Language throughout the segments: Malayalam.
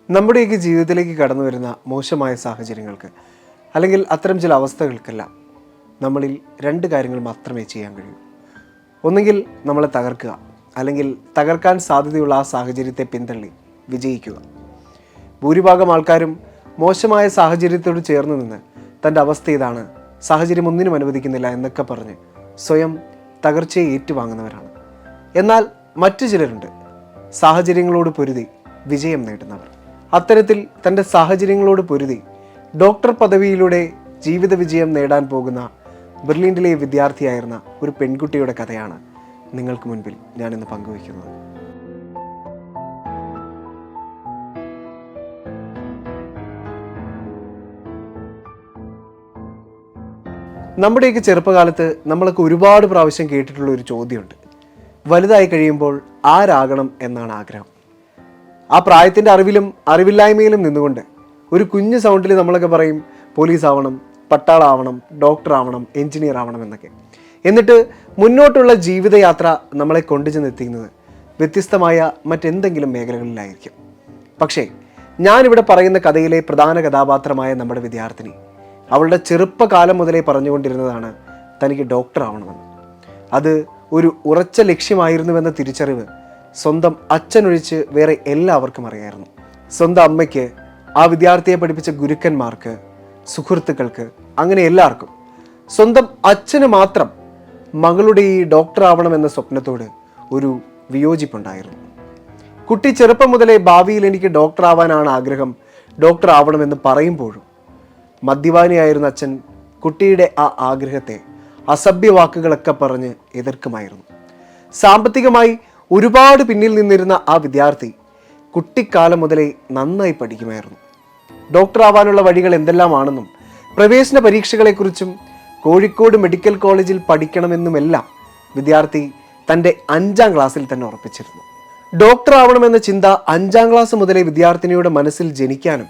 നമ്മുടെയൊക്കെ ജീവിതത്തിലേക്ക് കടന്നു വരുന്ന മോശമായ സാഹചര്യങ്ങൾക്ക് അല്ലെങ്കിൽ അത്തരം ചില അവസ്ഥകൾക്കെല്ലാം നമ്മളിൽ രണ്ട് കാര്യങ്ങൾ മാത്രമേ ചെയ്യാൻ കഴിയൂ. ഒന്നുകിൽ നമ്മളെ തകർക്കുക, അല്ലെങ്കിൽ തകർക്കാൻ സാധ്യതയുള്ള ആ സാഹചര്യത്തെ പിന്തള്ളി വിജയിക്കുക. ഭൂരിഭാഗം ആൾക്കാരും മോശമായ സാഹചര്യത്തോട് ചേർന്ന് നിന്ന് തൻ്റെ അവസ്ഥ ഇതാണ്, സാഹചര്യം ഒന്നിനും അനുവദിക്കുന്നില്ല എന്നൊക്കെ പറഞ്ഞ് സ്വയം തകർച്ചയെ ഏറ്റുവാങ്ങുന്നവരാണ്. എന്നാൽ മറ്റു ചിലരുണ്ട്, സാഹചര്യങ്ങളോട് പൊരുതി വിജയം നേടുന്നവർ. അത്തരത്തിൽ തൻ്റെ സാഹചര്യങ്ങളോട് പൊരുതി ഡോക്ടർ പദവിയിലൂടെ ജീവിത വിജയം നേടാൻ പോകുന്ന ബെർലിനിലെ വിദ്യാർത്ഥിയായിരുന്ന ഒരു പെൺകുട്ടിയുടെ കഥയാണ് നിങ്ങൾക്ക് മുൻപിൽ ഞാനിന്ന് പങ്കുവയ്ക്കുന്നത്. നമ്മുടെയൊക്കെ ചെറുപ്പകാലത്ത് നമ്മളൊക്കെ ഒരുപാട് പ്രാവശ്യം കേട്ടിട്ടുള്ള ഒരു ചോദ്യമുണ്ട്. വലുതായി കഴിയുമ്പോൾ ആരാകണം എന്നാണ് ആഗ്രഹം. ആ പ്രായത്തിൻ്റെ അറിവിലും അറിവില്ലായ്മയിലും നിന്നുകൊണ്ട് ഒരു കുഞ്ഞു സൗണ്ടിൽ നമ്മളൊക്കെ പറയും പോലീസ് ആവണം, പട്ടാളാവണം, ഡോക്ടർ ആവണം, എഞ്ചിനീയർ ആവണം എന്നൊക്കെ. എന്നിട്ട് മുന്നോട്ടുള്ള ജീവിതയാത്ര നമ്മളെ കൊണ്ടുചെന്നെത്തിക്കുന്നത് വ്യത്യസ്തമായ മറ്റെന്തെങ്കിലും മേഖലകളിലായിരിക്കും. പക്ഷേ ഞാനിവിടെ പറയുന്ന കഥയിലെ പ്രധാന കഥാപാത്രമായ നമ്മുടെ വിദ്യാർത്ഥിനി അവളുടെ ചെറുപ്പകാലം മുതലേ പറഞ്ഞുകൊണ്ടിരുന്നതാണ് തനിക്ക് ഡോക്ടർ ആവണമെന്ന്. അത് ഒരു ഉറച്ച ലക്ഷ്യമായിരുന്നുവെന്ന തിരിച്ചറിവ് സ്വന്തം അച്ഛനൊഴിച്ച് വേറെ എല്ലാവർക്കും അറിയായിരുന്നു. സ്വന്തം അമ്മയ്ക്ക്, ആ വിദ്യാർത്ഥിയെ പഠിപ്പിച്ച ഗുരുക്കന്മാർക്ക്, സുഹൃത്തുക്കൾക്ക്, അങ്ങനെ എല്ലാവർക്കും സ്വന്തം അച്ഛന് മാത്രം മകളുടെ ഈ ഡോക്ടർ ആവണമെന്ന സ്വപ്നത്തോട് ഒരു വിയോജിപ്പുണ്ടായിരുന്നു. കുട്ടി ചെറുപ്പം മുതലേ ഭാവിയിൽ എനിക്ക് ഡോക്ടർ ആവാനാണ് ആഗ്രഹം, ഡോക്ടർ ആവണമെന്ന് പറയുമ്പോഴും മദ്യപാനിയായിരുന്ന അച്ഛൻ കുട്ടിയുടെ ആ ആഗ്രഹത്തെ അസഭ്യവാക്കുകളൊക്കെ പറഞ്ഞ് എതിർക്കുമായിരുന്നു. സാമ്പത്തികമായി ഒരുപാട് പിന്നിൽ നിന്നിരുന്ന ആ വിദ്യാർത്ഥി കുട്ടിക്കാലം മുതലേ നന്നായി പഠിക്കുമായിരുന്നു. ഡോക്ടർ ആവാനുള്ള വഴികൾ എന്തെല്ലാമാണെന്നും പ്രവേശന പരീക്ഷകളെക്കുറിച്ചും കോഴിക്കോട് മെഡിക്കൽ കോളേജിൽ പഠിക്കണമെന്നുമെല്ലാം വിദ്യാർത്ഥി തൻ്റെ 5ാം ക്ലാസ്സിൽ തന്നെ ഉറപ്പിച്ചിരുന്നു. ഡോക്ടർ ആവണമെന്ന ചിന്ത 5ാം ക്ലാസ് മുതലേ വിദ്യാർത്ഥിനിയുടെ മനസ്സിൽ ജനിക്കാനും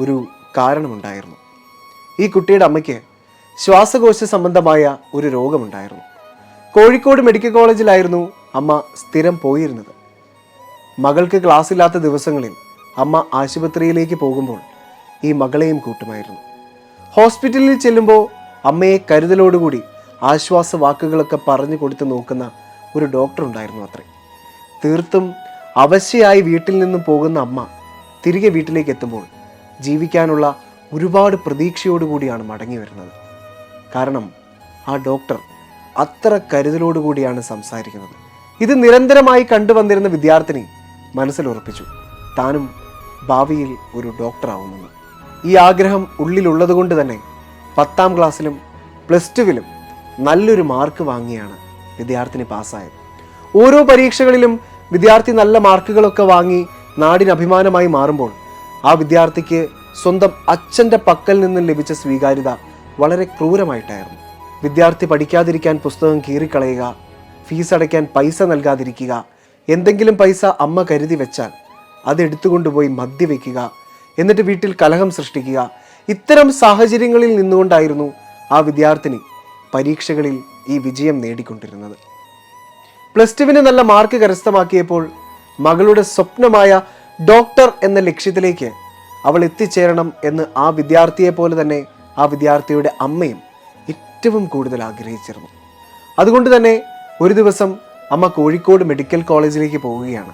ഒരു കാരണമുണ്ടായിരുന്നു. ഈ കുട്ടിയുടെ അമ്മയ്ക്ക് ശ്വാസകോശ സംബന്ധമായ ഒരു രോഗമുണ്ടായിരുന്നു. കോഴിക്കോട് മെഡിക്കൽ കോളേജിലായിരുന്നു അമ്മ സ്ഥിരം പോയിരുന്നത്. മകൾക്ക് ക്ലാസ് ഇല്ലാത്ത ദിവസങ്ങളിൽ അമ്മ ആശുപത്രിയിലേക്ക് പോകുമ്പോൾ ഈ മകളെയും കൂട്ടുമായിരുന്നു. ഹോസ്പിറ്റലിൽ ചെല്ലുമ്പോൾ അമ്മയെ കരുതലോടുകൂടി ആശ്വാസ വാക്കുകളൊക്കെ പറഞ്ഞു കൊടുത്ത് നോക്കുന്ന ഒരു ഡോക്ടർ ഉണ്ടായിരുന്നു അത്രേ. തീർത്തും അവശയായി വീട്ടിൽ നിന്നും പോകുന്ന അമ്മ തിരികെ വീട്ടിലേക്ക് എത്തുമ്പോൾ ജീവിക്കാനുള്ള ഒരുപാട് പ്രതീക്ഷയോടുകൂടിയാണ് മടങ്ങി വരുന്നത്. കാരണം ആ ഡോക്ടർ അത്ര കരുതലോടുകൂടിയാണ് സംസാരിക്കുന്നത്. ഇത് നിരന്തരമായി കണ്ടുവന്നിരുന്ന വിദ്യാർത്ഥിനി മനസ്സിലുറപ്പിച്ചു താനും ഭാവിയിൽ ഒരു ഡോക്ടർ ആവുമെന്ന്. ഈ ആഗ്രഹം ഉള്ളിലുള്ളത് കൊണ്ട് തന്നെ 10ാം ക്ലാസ്സിലും +2വിലും നല്ലൊരു മാർക്ക് വാങ്ങിയാണ് വിദ്യാർത്ഥിനി പാസ്സായത്. ഓരോ പരീക്ഷകളിലും വിദ്യാർത്ഥി നല്ല മാർക്കുകളൊക്കെ വാങ്ങി നാടിന് അഭിമാനമായി മാറുമ്പോൾ ആ വിദ്യാർത്ഥിക്ക് സ്വന്തം അച്ഛൻ്റെ പക്കൽ നിന്നും ലഭിച്ച സ്വീകാര്യത വളരെ ക്രൂരമായിട്ടായിരുന്നു. വിദ്യാർത്ഥി പഠിക്കാതിരിക്കാൻ പുസ്തകം കീറിക്കളയുക, ഫീസ് അടയ്ക്കാൻ പൈസ നൽകാതിരിക്കുക, എന്തെങ്കിലും പൈസ അമ്മ കരുതി വെച്ചാൽ അത് എടുത്തുകൊണ്ടുപോയി മദ്യവെക്കുക, എന്നിട്ട് വീട്ടിൽ കലഹം സൃഷ്ടിക്കുക. ഇത്തരം സാഹചര്യങ്ങളിൽ നിന്നുകൊണ്ടായിരുന്നു ആ വിദ്യാർത്ഥിനി പരീക്ഷകളിൽ ഈ വിജയം നേടിക്കൊണ്ടിരുന്നത്. +2വിന് നല്ല മാർക്ക് കരസ്ഥമാക്കിയപ്പോൾ മകളുടെ സ്വപ്നമായ ഡോക്ടർ എന്ന ലക്ഷ്യത്തിലേക്ക് അവൾ എത്തിച്ചേരണം എന്ന് ആ വിദ്യാർത്ഥിയെ പോലെ തന്നെ ആ വിദ്യാർത്ഥിയുടെ അമ്മയും ഏറ്റവും കൂടുതൽ ആഗ്രഹിച്ചിരുന്നു. അതുകൊണ്ട് തന്നെ ഒരു ദിവസം അമ്മ കോഴിക്കോട് മെഡിക്കൽ കോളേജിലേക്ക് പോവുകയാണ്.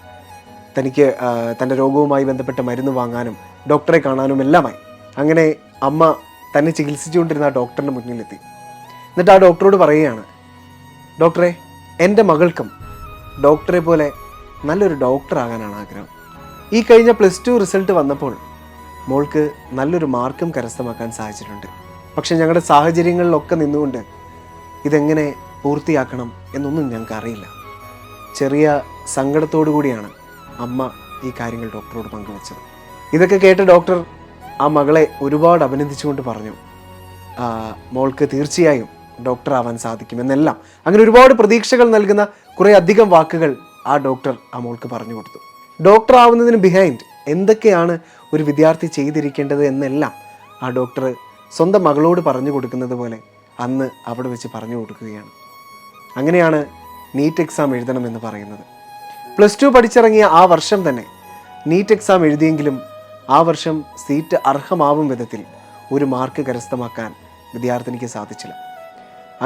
തനിക്ക് തൻ്റെ രോഗവുമായി ബന്ധപ്പെട്ട മരുന്ന് വാങ്ങാനും ഡോക്ടറെ കാണാനും എല്ലാമായി. അങ്ങനെ അമ്മ തന്നെ ചികിത്സിച്ചുകൊണ്ടിരുന്ന ആ ഡോക്ടറിൻ്റെ മുന്നിലെത്തി. എന്നിട്ട് ആ ഡോക്ടറോട് പറയുകയാണ്, ഡോക്ടറെ, എൻ്റെ മകൾക്കും ഡോക്ടറെ പോലെ നല്ലൊരു ഡോക്ടർ ആകാനാണ് ആഗ്രഹം. ഈ കഴിഞ്ഞ +2 റിസൾട്ട് വന്നപ്പോൾ മോൾക്ക് നല്ലൊരു മാർക്കും കരസ്ഥമാക്കാൻ സാധിച്ചിട്ടുണ്ട്. പക്ഷെ ഞങ്ങളുടെ സാഹചര്യങ്ങളിലൊക്കെ നിന്നുകൊണ്ട് ഇതെങ്ങനെ പൂർത്തിയാക്കണം എന്നൊന്നും ഞങ്ങൾക്ക് അറിയില്ല. ചെറിയ സങ്കടത്തോടു കൂടിയാണ് അമ്മ ഈ കാര്യങ്ങൾ ഡോക്ടറോട് പങ്കുവച്ചത്. ഇതൊക്കെ കേട്ട ഡോക്ടർ ആ മകളെ ഒരുപാട് അഭിനന്ദിച്ചുകൊണ്ട് പറഞ്ഞു, മോൾക്ക് തീർച്ചയായും ഡോക്ടർ ആവാൻ സാധിക്കുമെന്നെല്ലാം. അങ്ങനെ ഒരുപാട് പ്രതീക്ഷകൾ നൽകുന്ന കുറേ അധികം വാക്കുകൾ ആ ഡോക്ടർ ആ മോൾക്ക് പറഞ്ഞു കൊടുത്തു. ഡോക്ടർ ആവുന്നതിന് ബിഹൈൻഡ് എന്തൊക്കെയാണ് ഒരു വിദ്യാർത്ഥി ചെയ്തിരിക്കേണ്ടത് എന്നെല്ലാം ആ ഡോക്ടർ സ്വന്തം മകളോട് പറഞ്ഞു കൊടുക്കുന്നത് പോലെ അന്ന് അവിടെ വെച്ച് പറഞ്ഞു കൊടുക്കുകയാണ്. അങ്ങനെയാണ് നീറ്റ് എക്സാം എഴുതണമെന്ന് പറയുന്നത്. +2 പഠിച്ചിറങ്ങിയ ആ വർഷം തന്നെ നീറ്റ് എക്സാം എഴുതിയെങ്കിലും ആ വർഷം സീറ്റ് അർഹമാവും വിധത്തിൽ ഒരു മാർക്ക് കരസ്ഥമാക്കാൻ വിദ്യാർത്ഥിനിക്ക് സാധിച്ചില്ല.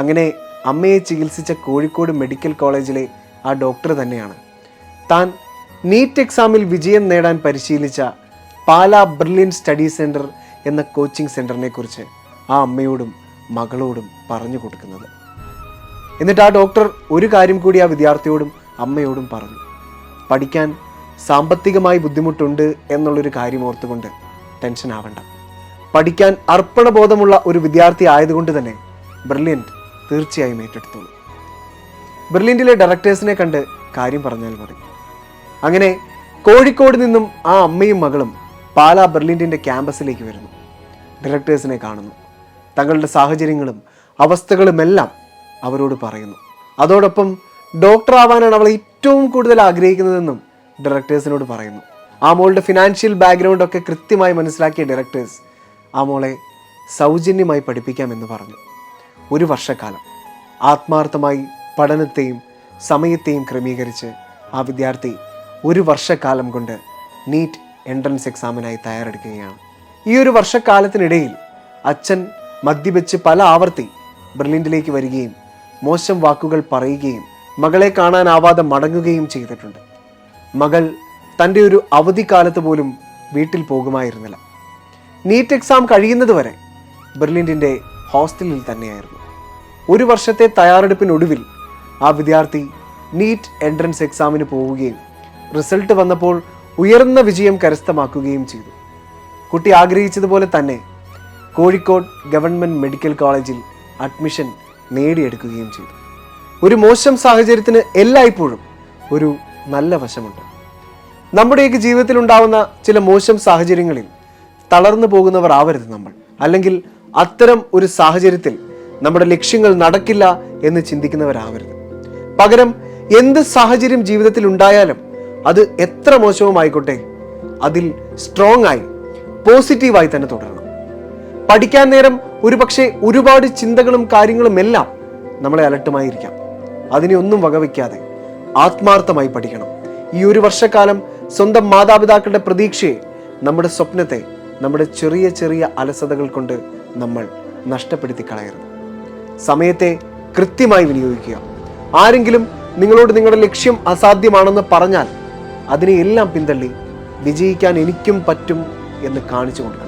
അങ്ങനെ അമ്മയെ ചികിത്സിച്ച കോഴിക്കോട് മെഡിക്കൽ കോളേജിലെ ആ ഡോക്ടർ തന്നെയാണ് താൻ നീറ്റ് എക്സാമിൽ വിജയം നേടാൻ പരിശീലിച്ച പാലാ ബ്രില്യൻ സ്റ്റഡി സെൻറ്റർ എന്ന കോച്ചിങ് സെൻറ്ററിനെ കുറിച്ച് ആ അമ്മയോടും മകളോടും പറഞ്ഞു കൊടുക്കുന്നത്. എന്നിട്ട് ആ ഡോക്ടർ ഒരു കാര്യം കൂടി ആ വിദ്യാർത്ഥിയോടും അമ്മയോടും പറഞ്ഞു. പഠിക്കാൻ സാമ്പത്തികമായി ബുദ്ധിമുട്ടുണ്ട് എന്നുള്ളൊരു കാര്യം ഓർത്തുകൊണ്ട് ടെൻഷൻ ആവണ്ട. പഠിക്കാൻ അർപ്പണബോധമുള്ള ഒരു വിദ്യാർത്ഥി ആയതുകൊണ്ട് തന്നെ ബ്രില്യൻറ്റ് തീർച്ചയായും ഏറ്റെടുത്തോളൂ. ബ്രില്യൻറ്റിലെ ഡയറക്ടേഴ്സിനെ കണ്ട് കാര്യം പറഞ്ഞാൽ മതി. അങ്ങനെ കോഴിക്കോട് നിന്നും ആ അമ്മയും മകളും പാലാ ബ്രില്യൻറ്റിൻ്റെ ക്യാമ്പസിലേക്ക് വരുന്നു. ഡയറക്ടേഴ്സിനെ കാണുന്നു. തങ്ങളുടെ സാഹചര്യങ്ങളും അവസ്ഥകളുമെല്ലാം അവരോട് പറയുന്നു. അതോടൊപ്പം ഡോക്ടർ ആവാനാണ് അവൾ ഏറ്റവും കൂടുതൽ ആഗ്രഹിക്കുന്നതെന്നും ഡയറക്ടേഴ്സിനോട് പറയുന്നു. ആ മോളുടെ ഫിനാൻഷ്യൽ ബാക്ക്ഗ്രൗണ്ട് ഒക്കെ കൃത്യമായി മനസ്സിലാക്കിയ ഡയറക്ടേഴ്സ് ആ മോളെ സൗജന്യമായി പഠിപ്പിക്കാമെന്ന് പറഞ്ഞു. ഒരു വർഷക്കാലം ആത്മാർത്ഥമായി പഠനത്തെയും സമയത്തെയും ക്രമീകരിച്ച് ആ വിദ്യാർത്ഥി ഒരു വർഷക്കാലം കൊണ്ട് നീറ്റ് എൻട്രൻസ് എക്സാമിനായി തയ്യാറെടുക്കുകയാണ്. ഈ ഒരു വർഷക്കാലത്തിനിടയിൽ അച്ഛൻ മദ്യപിച്ച് പല ആവർത്തി ബ്രില്യൻറ്റിലേക്ക് വരികയും മോശം വാക്കുകൾ പറയുകയും മകളെ കാണാനാവാതെ മടങ്ങുകയും ചെയ്തിട്ടുണ്ട്. മകൾ തൻ്റെ ഒരു അവധിക്കാലത്ത് പോലും വീട്ടിൽ പോകുമായിരുന്നില്ല. നീറ്റ് എക്സാം കഴിയുന്നത് വരെ ബ്രില്യൻറ്റിൻ്റെ ഹോസ്റ്റലിൽ തന്നെയായിരുന്നു. ഒരു വർഷത്തെ തയ്യാറെടുപ്പിനൊടുവിൽ ആ വിദ്യാർത്ഥി നീറ്റ് എൻട്രൻസ് എക്സാമിന് പോവുകയും റിസൾട്ട് വന്നപ്പോൾ ഉയർന്ന വിജയം കരസ്ഥമാക്കുകയും ചെയ്തു. കുട്ടി ആഗ്രഹിച്ചതുപോലെ തന്നെ കോഴിക്കോട് ഗവൺമെൻറ് മെഡിക്കൽ കോളേജിൽ അഡ്മിഷൻ നേടിയെടുക്കുകയും ചെയ്തു. ഒരു മോശം സാഹചര്യത്തിന് എല്ലായ്പ്പോഴും ഒരു നല്ല വശമുണ്ട്. നമ്മുടെയൊക്കെ ജീവിതത്തിൽ ഉണ്ടാവുന്ന ചില മോശം സാഹചര്യങ്ങളിൽ തളർന്നു പോകുന്നവർ ആവരുത് നമ്മൾ. അല്ലെങ്കിൽ അത്തരം ഒരു സാഹചര്യത്തിൽ നമ്മുടെ ലക്ഷ്യങ്ങൾ നടക്കില്ല എന്ന് ചിന്തിക്കുന്നവരാവരുത്. പകരം എന്ത് സാഹചര്യം ജീവിതത്തിൽ ഉണ്ടായാലും അത് എത്ര മോശവുമായിക്കോട്ടെ അതിൽ സ്ട്രോങ് ആയി പോസിറ്റീവായി തന്നെ തുടരണം. പഠിക്കാൻ നേരം ഒരുപക്ഷെ ഒരുപാട് ചിന്തകളും കാര്യങ്ങളും എല്ലാം നമ്മളെ അലട്ടുമായിരിക്കാം. അതിനെ ഒന്നും വകവയ്ക്കാതെ ആത്മാർത്ഥമായി പഠിക്കണം. ഈ ഒരു വർഷക്കാലം സ്വന്തം മാതാപിതാക്കളുടെ പ്രതീക്ഷയെ, നമ്മുടെ സ്വപ്നത്തെ, നമ്മുടെ ചെറിയ ചെറിയ അലസതകൾ കൊണ്ട് നമ്മൾ നഷ്ടപ്പെടുത്തി കളയരുത്. സമയത്തെ കൃത്യമായി വിനിയോഗിക്കുക. ആരെങ്കിലും നിങ്ങളോട് നിങ്ങളുടെ ലക്ഷ്യം അസാധ്യമാണെന്ന് പറഞ്ഞാൽ അതിനെ എല്ലാം പിന്തള്ളി വിജയിക്കാൻ എനിക്കും പറ്റും എന്ന് കാണിച്ചു കൊടുക്കണം.